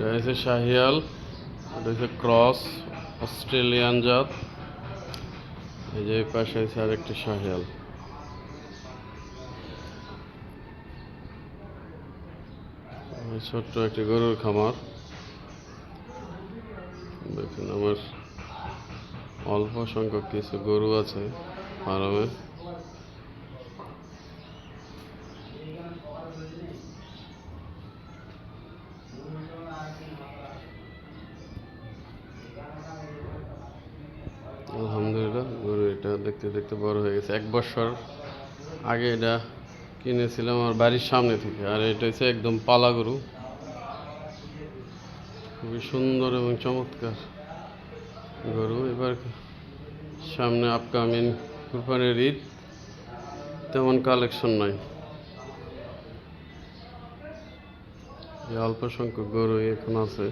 এটা হচ্ছে শাহিয়াল, এটা হচ্ছে ক্রস অস্ট্রেলিয়ান জাত। এই যে পাশে আছে আরেকটি শাহিয়াল। ছোট্ট একটি গরুর খামার। দেখুন আমার অল্প সংখ্যক কিছু গরু আছে ফার্মে। আলহামদুলিল্লাহ গরু এটা দেখতে দেখতে বড় হয়ে গেছে। 1 বছর আগে এটা কিনেছিলাম আমার বাড়ির সামনে থেকে। আর এটা হচ্ছে একদম পালা গরু, খুবই সুন্দর এবং চমৎকার গরু। এবার সামনে আপকামিং কুরবানির ঈদ, তেমন কালেকশন নাই, এই অল্প সংখ্যক গরু এখন আছে।